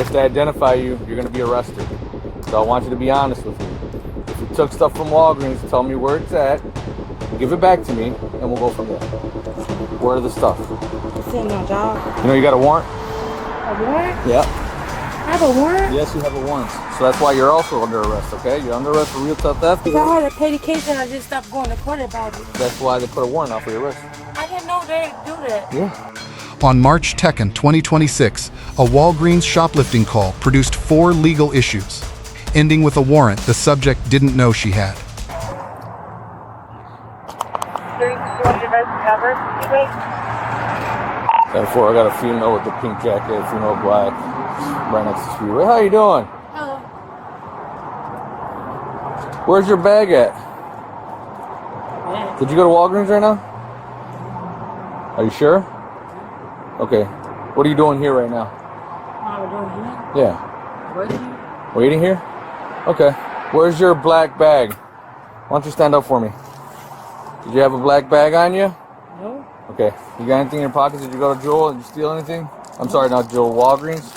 If they identify you, you're going to be arrested. So I want you to be honest with me. If you took stuff from Walgreens, tell me where it's at, give it back to me, and we'll go from there. Where are the stuff? It's in my job. You know you got a warrant? A warrant? Yeah. I have a warrant? Yes, you have a warrant. So that's why you're also under arrest, okay? You're under arrest for real tough theft. Because I had to pay the case and I just stopped going to court about it. That's why they put a warrant out for your arrest. I didn't know they'd do that. Yeah. On March 2nd, 2026, a Walgreens shoplifting call produced 4 legal issues, ending with a warrant the subject didn't know she had. Therefore, I got a female with the pink jacket, a female black, right next to Speedway. How you doing? Hello. Where's your bag at? Yeah. Did you go to Walgreens right now? Are you sure? Okay. What are you doing here right now? What am I doing here? Yeah. Waiting. Waiting here? Okay. Where's your black bag? Why don't you stand up for me? Did you have a black bag on you? No. Okay. You got anything in your pockets? Did you go to Joel? Did you steal anything? I'm sorry, not Joel. Walgreens?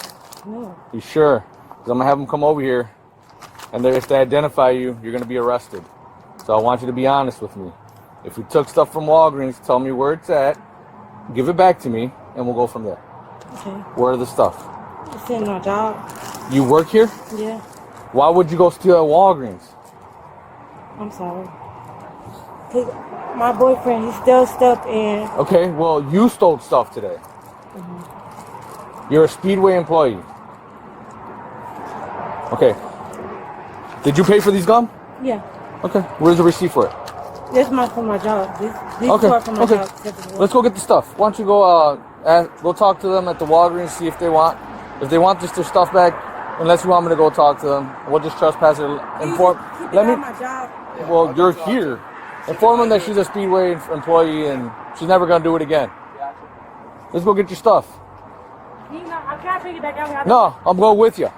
No. You sure? Because I'm going to have them come over here, and if they identify you, you're going to be arrested. So I want you to be honest with me. If you took stuff from Walgreens, tell me where it's at, give it back to me, and we'll go from there. Okay. Where are the stuff? It's in my job. You work here? Yeah. Why would you go steal at Walgreens? I'm sorry. Cause my boyfriend, he stole stuff and... Okay, well, you stole stuff today. You're a Speedway employee. Okay. Did you pay for these gum? Yeah. Okay. Where's the receipt for it? This is for my job. These Okay. are for my Okay. job. Let's go get the stuff. Why don't you go go talk to them at the Walgreens, see if they want just their stuff back. Unless you want me to go talk to them, we'll just trespass it. Inform. Let me. My job. Well, you're here. Inform them that she's a Speedway employee and she's never gonna do it again. Let's go get your stuff. I'm trying to take it back out. No, I'm going with you.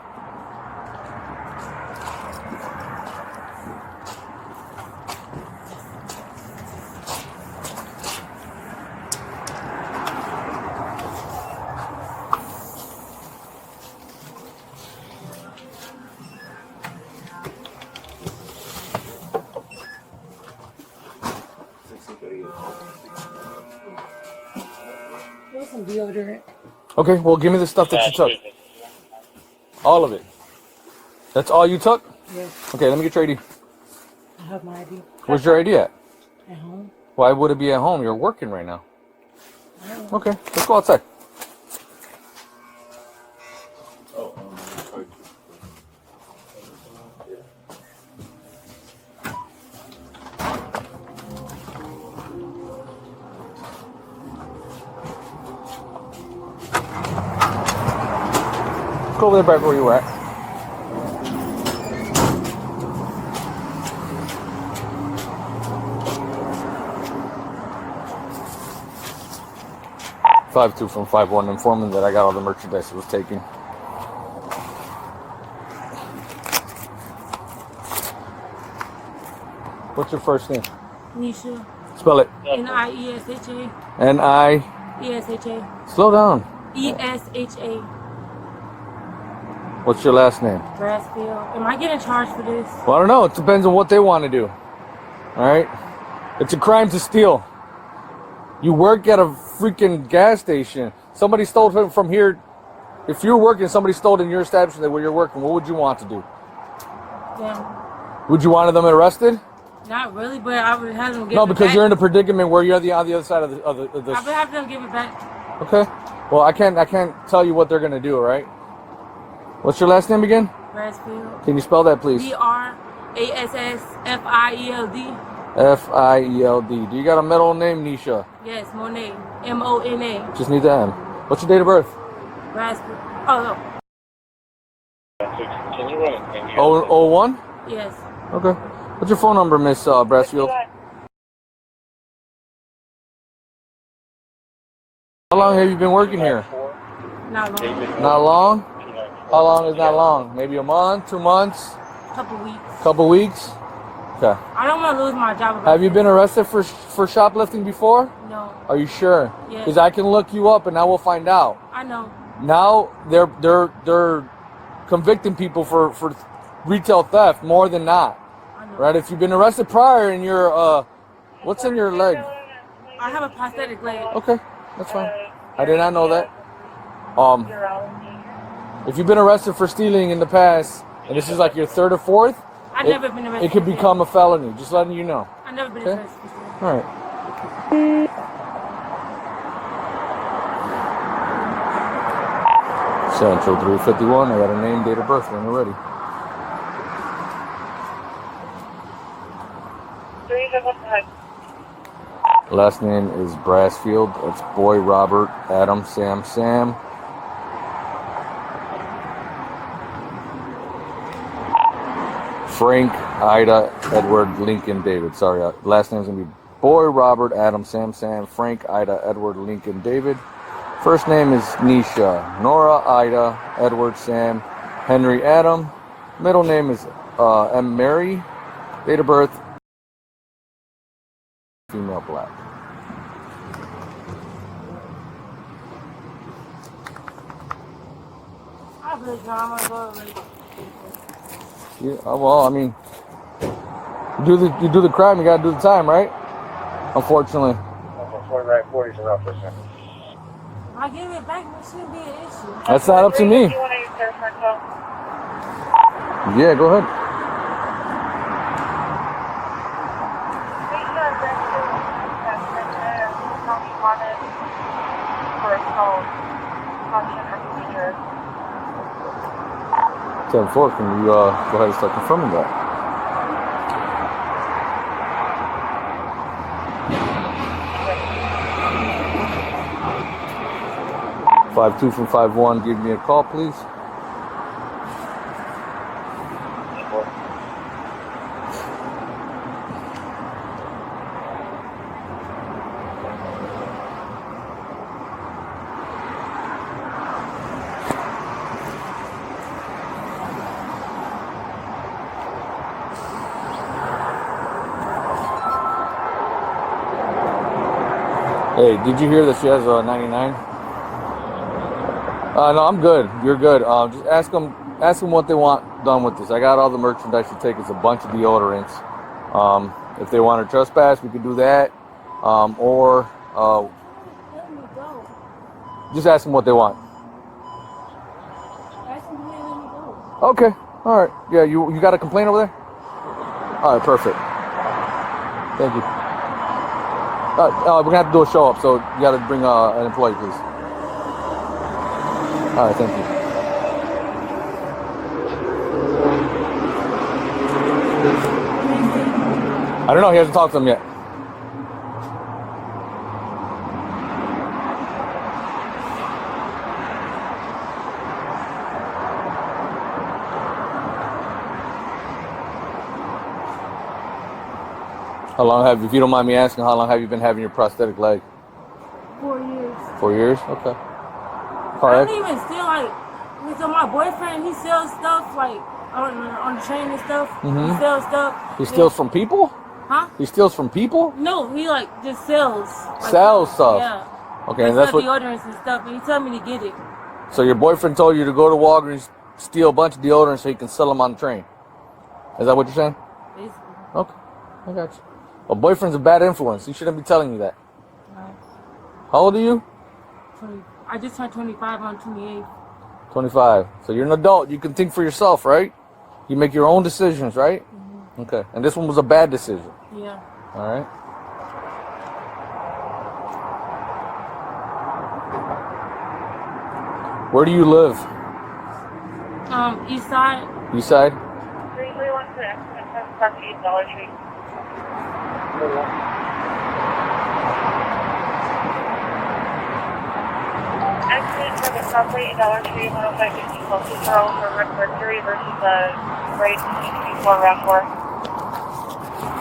There's some deodorant. Okay, well, give me the stuff that you took. All of it. That's all you took? Yeah. Okay, let me get your ID. I have my ID. Where's your ID at? At home. Why would it be at home? You're working right now. Okay, let's go outside. Go over there back where you were at. (5-2) from 5-1, informing that I got all the merchandise it was taken. What's your first name? Nisha. Spell it. Niesha. N-I. Slow down. Esha. What's your last name? Brathwaite. Am I getting charged for this? Well, I don't know. It depends on what they want to do. All right? It's a crime to steal. You work at a freaking gas station. Somebody stole it from here. If you're working, somebody stole it in your establishment where you're working. What would you want to do? Yeah. Would you want them arrested? Not really, but I would have them give No, it because back. you're in a predicament where you're on the other side of the. I would have them give it back. Okay. Well, I can't tell you what they're gonna do. All right. What's your last name again? Brathwaite. Can you spell that, please? Brassfield. Field. Do you got a middle name, Nisha? Yes, Monet. Mona. Just need the M. What's your date of birth? Brathwaite. Oh, Can you run it? Oh, 01? yes. Okay. What's your phone number, Miss Brassfield? How long have you been working here? Not long. Not long? How long is not long? Maybe a month, 2 months? Couple weeks. Couple weeks? Okay. I don't want to lose my job. Have you been arrested for shoplifting before? No. Are you sure? Yes. Because I can look you up and now we'll find out. I know. Now they're convicting people for retail theft more than not. I know. Right? If you've been arrested prior and you're, what's in your leg? I have a prosthetic leg. Okay, that's fine. I did not know that. If you've been arrested for stealing in the past, and this is like your third or fourth, I've never been arrested. It could become a felony. Just letting you know. I've never been Okay. arrested. All right. Central 351. I got a name, date of birth when you're ready. 355. Last name is Brassfield. That's Boy, Robert, Adam, Sam. Frank, Ida, Edward, Lincoln, David. Sorry, last name's gonna be Boy, Robert, Adam, Sam, Frank, Ida, Edward, Lincoln, David. First name is Nisha, Nora, Ida, Edward, Sam, Henry, Adam. Middle name is M. Mary. Date of birth, female, black. I believe I'm gonna go already. Yeah, well, I mean, you do the crime, you gotta do the time, right? Unfortunately. 4940 is enough, percent. If I give it back, it shouldn't be an issue. That's not up to me. Do you want to use their front door? Yeah, go ahead. For a call, caution or procedure. 10-4, can you go ahead and start confirming that? Okay. 52 from 51, give me a call, please. Hey, did you hear that she has a 99? No, I'm good. You're good. Just ask them what they want done with this. I got all the merchandise to take. It's a bunch of deodorants. If they want to trespass, we could do that. Or Let me go. just ask them what they want. Ask them to let me go. Okay. All right. Yeah, you got a complaint over there? All right, perfect. Thank you. We're gonna have to do a show up, so you gotta bring an employee, please. All right, thank you. I don't know. He hasn't talked to them yet. How long if you don't mind me asking, how long have you been having your prosthetic leg? 4 years. 4 years? Okay. I All right. don't even steal, like, so my boyfriend, he sells stuff, like, on the train and stuff. Mhm. He sells stuff. He steals from people? Huh? He steals from people? No, he, like, just sells. Like, Sells stuff. Yeah. Okay, He and that's sells what. deodorants and stuff, and he told me to get it. So your boyfriend told you to go to Walgreens, steal a bunch of deodorant so he can sell them on the train. Is that what you're saying? Basically. Okay, I got you. A boyfriend's a bad influence. He shouldn't be telling you that. How old are you? 20, I just turned 25 on 28th. 25. So you're an adult. You can think for yourself, right? You make your own decisions, right? Mm-hmm. Okay. And this one was a bad decision. Yeah. All right. Where do you live? East side. East side? 3316, Kentucky, Dollar Tree. Accident for the Stoplight in Dollar Tree, 10550 closest row for Mercury versus the right 64 round 4.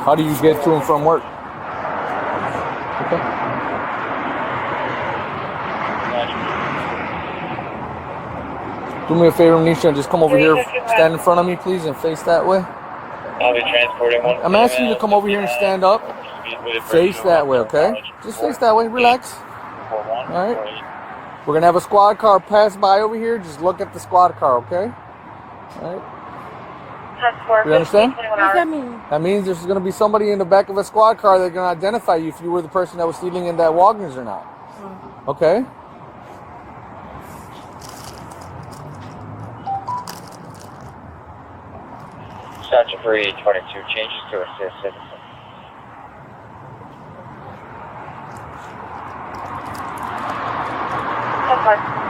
How do you get to and from work? Okay. Do me a favor, Nisha, and just come over here, stand in front of me, please, and face that way. I'll be transporting one. I'm asking you to come over here and stand up. Face that way, okay? Just face that way. Relax. All right. We're going to have a squad car pass by over here. Just look at the squad car, okay? All right? That's for You understand? 21 What does hours. that mean? That means there's going to be somebody in the back of a squad car that's going to identify you if you were the person that was stealing in that Walgreens or not. Okay? Statutory 22 changes to assist citizen. That's fine.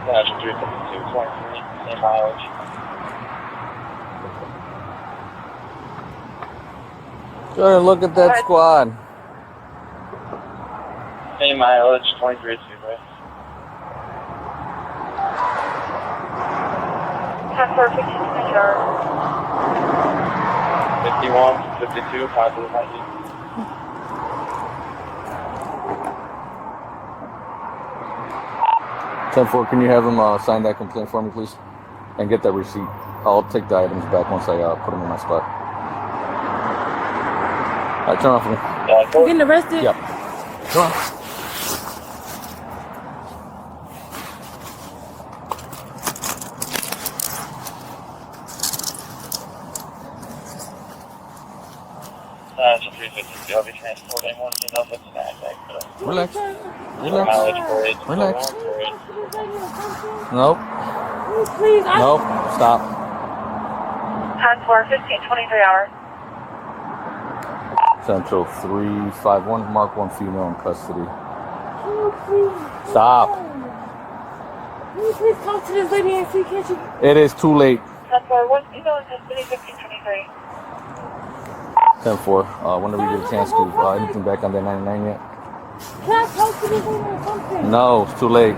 Statutory 52, 23, same mileage. Go ahead and look at that squad. Same mileage, 23 Speedway. That's for 15 hours. 51, 52, positive ID. Ten-4, can you have him sign that complaint for me, please? And get that receipt. I'll take the items back once I put them in my spot. All right, turn off for me. You getting arrested? Yep. Come on. Statutory 52, I'll be transporting one to Delta tonight. Relax. Mileage Relax. parade. Relax. Parade. Nope. Please, Nope. Stop. Time for 15, 23 hours. Central 351, mark 1 female in custody. please. Stop. Can you please talk to this lady and see, can't you? It is too late. Time for 1 female in custody, 15, 23. 10-4. Whenever you get a chance to anything back on that 99 yet? Can I talk to this lady or something? No, it's too late.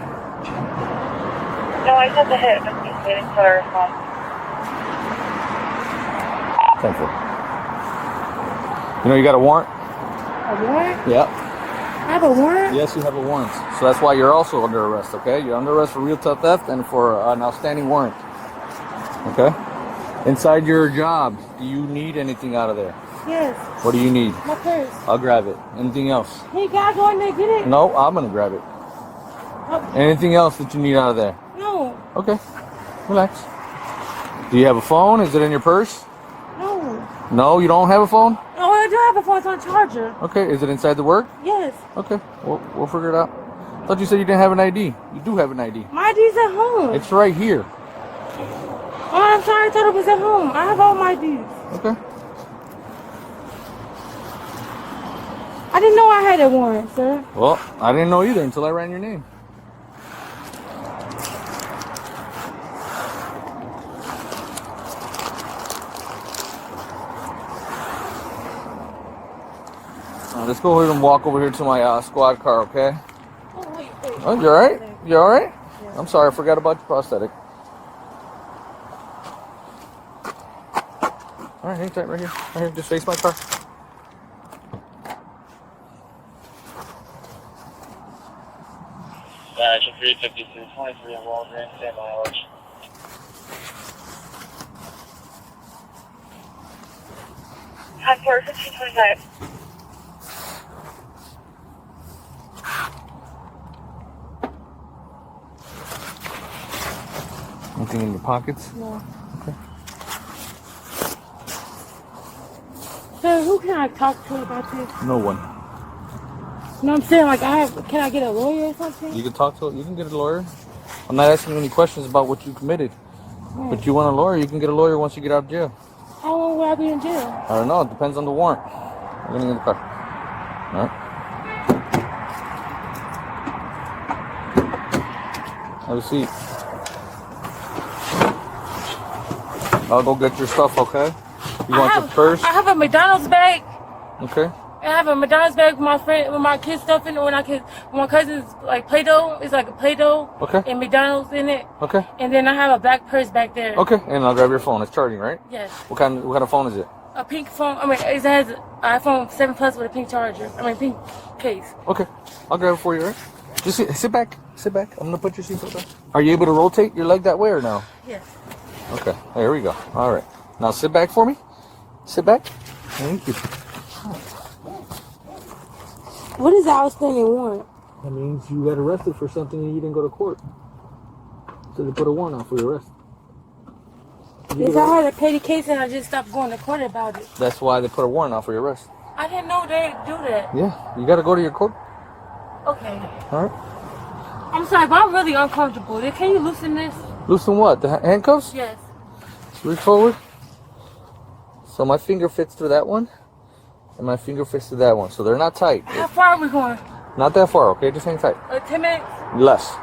No, I said the hit. I'm just waiting for the response. 10-4. You know you got a warrant? A warrant? Yeah. I have a warrant? Yes, you have a warrant. So that's why you're also under arrest, okay? You're under arrest for real theft and for an outstanding warrant. Okay? Inside your job, do you need anything out of there? Yes. What do you need? My purse. I'll grab it. Anything else? Hey, guy, go in there, get it. No, I'm gonna grab it. Oh, Anything else that you need out of there? no. Okay. Relax. Do you have a phone? Is it in your purse? No. No, you don't have a phone? Oh, I do have a phone. It's on charger. Okay. Is it inside the work? Yes. Okay. We'll figure it out. I thought you said you didn't have an ID. You do have an ID. My ID's at home. It's right here. Oh, I'm sorry. I thought it was at home. I have all my IDs. Okay. I didn't know I had a warrant, sir. Well, I didn't know either until I ran your name. Let's go ahead and walk over here to my squad car, okay? Oh, wait. Oh, you alright? You alright? I'm sorry, I forgot about your prosthetic. Alright, hang tight right here. Right here, just face my car. Action 352, 23 in Walgreens, same mileage. Time for 15, 25. Anything in your pockets? No. Okay. Sir, who can I talk to about this? No one. No, I'm saying, like, can I get a lawyer or something? You can talk to. You can get a lawyer. I'm not asking you any questions about what you committed. But you want a lawyer, you can get a lawyer once you get out of jail. How long will I be in jail? I don't know. It depends on the warrant. We're gonna get in the car. All right. Have a seat. I'll go get your stuff, okay? You want your purse? I have a McDonald's bag. Okay. I have a McDonald's bag with my friend, with my kids' stuff in it. When my cousin's like Play-Doh, it's like a Play-Doh. Okay. And McDonald's in it. Okay. And then I have a black purse back there. Okay. And I'll grab your phone. It's charging, right? Yes. What kind of phone is it? A pink phone. I mean, it has an iPhone 7 Plus with a pink charger. I mean, pink case. Okay. I'll grab it for you, right? Just sit back. Sit back. I'm gonna put your seatbelt on. Are you able to rotate your leg that way or no? Yes. Okay. There we go. All right. Now sit back for me. Sit back. Thank you. What is the outstanding warrant? That means you got arrested for something and you didn't go to court. So they put a warrant out for your arrest. If I had a petty case and I just stopped going to court about it. That's why they put a warrant out for your arrest. I didn't know they'd do that. Yeah. You got to go to your court. Okay. All right. I'm sorry, but I'm really uncomfortable. Can you loosen this? Loosen what? The handcuffs? Yes. Reach forward. So my finger fits through that one. And my finger fits through that one. So they're not tight. How far are we going? Not that far, okay? Just hang tight. 10 minutes? Less.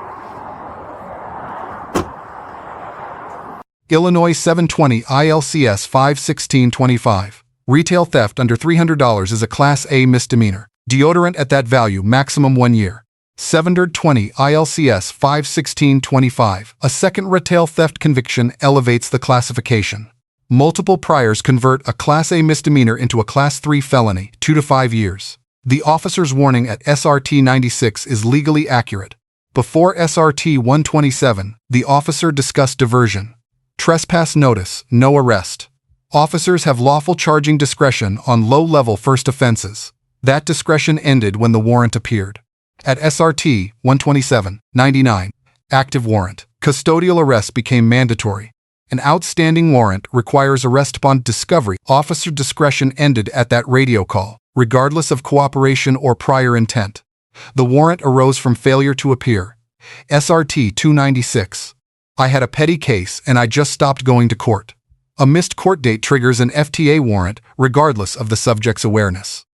Illinois 720 ILCS 51625. Retail theft under $300 is a Class A misdemeanor. Deodorant at that value, maximum 1 year. 720 ILCS 51625. A second retail theft conviction elevates the classification. Multiple priors convert a Class A misdemeanor into a Class 3 felony, 2 to 5 years. The officer's warning at SRT 96 is legally accurate. Before SRT 127, the officer discussed diversion. Trespass notice, no arrest. Officers have lawful charging discretion on low-level first offenses. That discretion ended when the warrant appeared. At SRT 127-99, active warrant, custodial arrest became mandatory. An outstanding warrant requires arrest upon discovery. Officer discretion ended at that radio call, regardless of cooperation or prior intent. The warrant arose from failure to appear. SRT 296. I had a petty case and I just stopped going to court. A missed court date triggers an FTA warrant, regardless of the subject's awareness.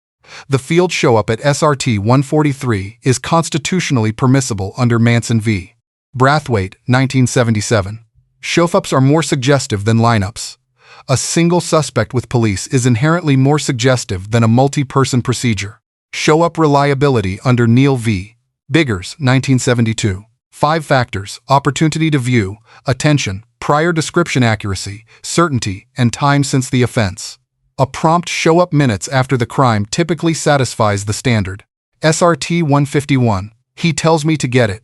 The field show-up at SRT 143 is constitutionally permissible under Manson v. Brathwaite, 1977. Show-ups are more suggestive than lineups. A single suspect with police is inherently more suggestive than a multi-person procedure. Show-up reliability under Neal v. Biggers, 1972. 5 factors: opportunity to view, attention, prior description accuracy, certainty, and time since the offense. A prompt show-up minutes after the crime typically satisfies the standard. SRT 151. He tells me to get it.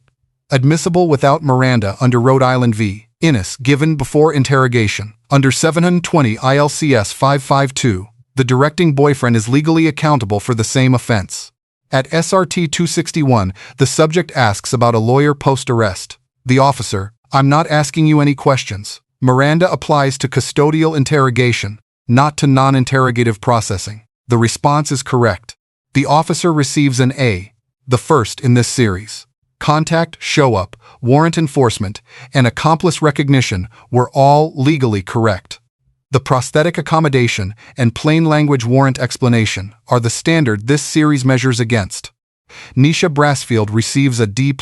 Admissible without Miranda under Rhode Island v. Innis, given before interrogation. Under 720 ILCS 552, the directing boyfriend is legally accountable for the same offense. At SRT 261, the subject asks about a lawyer post-arrest. The officer: I'm not asking you any questions. Miranda applies to custodial interrogation, not to non-interrogative processing. The response is correct. The officer receives an A, the first in this series. Contact, show-up, warrant enforcement, and accomplice recognition were all legally correct. The prosthetic accommodation and plain language warrant explanation are the standard this series measures against. Nisha Brassfield receives a D+.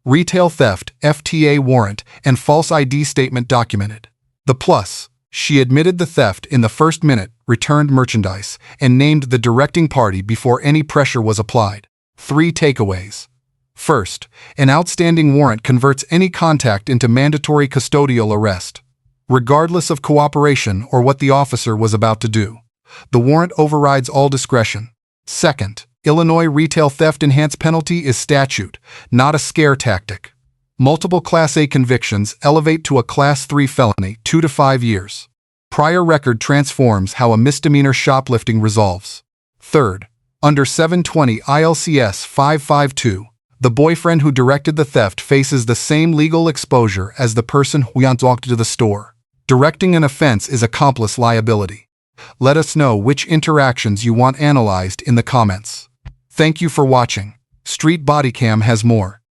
Retail theft, FTA warrant, and false ID statement documented. The plus: she admitted the theft in the first minute, returned merchandise, and named the directing party before any pressure was applied. 3 takeaways. First, an outstanding warrant converts any contact into mandatory custodial arrest, regardless of cooperation or what the officer was about to do. The warrant overrides all discretion. Second, Illinois retail theft enhanced penalty is statute, not a scare tactic. Multiple Class A convictions elevate to a Class 3 felony, 2 to 5 years. Prior record transforms how a misdemeanor shoplifting resolves. Third, under 720 ILCS 552, the boyfriend who directed the theft faces the same legal exposure as the person who walked to the store. Directing an offense is accomplice liability. Let us know which interactions you want analyzed in the comments. Thank you for watching. Street Bodycam has more.